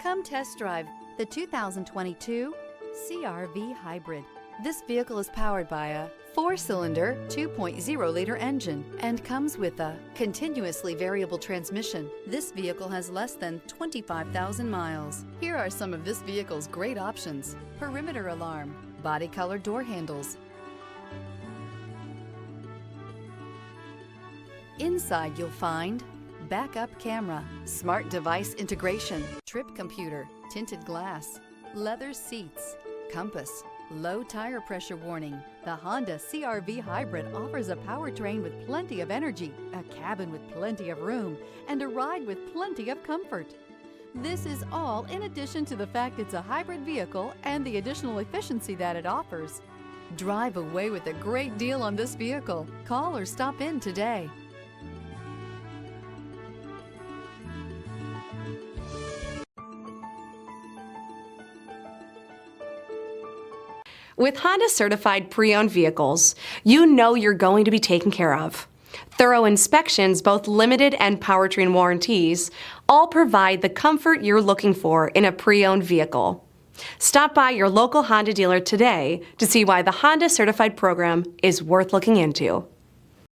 Come test drive the 2022 CR-V Hybrid. This vehicle is powered by a 4-cylinder, 2.0-liter engine and comes with a continuously variable transmission. This vehicle has less than 25,000 miles. Here are some of this vehicle's great options: perimeter alarm, body color door handles. Inside you'll find backup camera, smart device integration, trip computer, tinted glass, leather seats, compass, low tire pressure warning. The Honda CR-V Hybrid offers a powertrain with plenty of energy, a cabin with plenty of room, and a ride with plenty of comfort. This is all in addition to the fact it's a hybrid vehicle and the additional efficiency that it offers. Drive away with a great deal on this vehicle. Call or stop in today. With Honda certified pre-owned vehicles, you know you're going to be taken care of. Thorough inspections, both limited and powertrain warranties, all provide the comfort you're looking for in a pre-owned vehicle. Stop by your local Honda dealer today to see why the Honda certified program is worth looking into.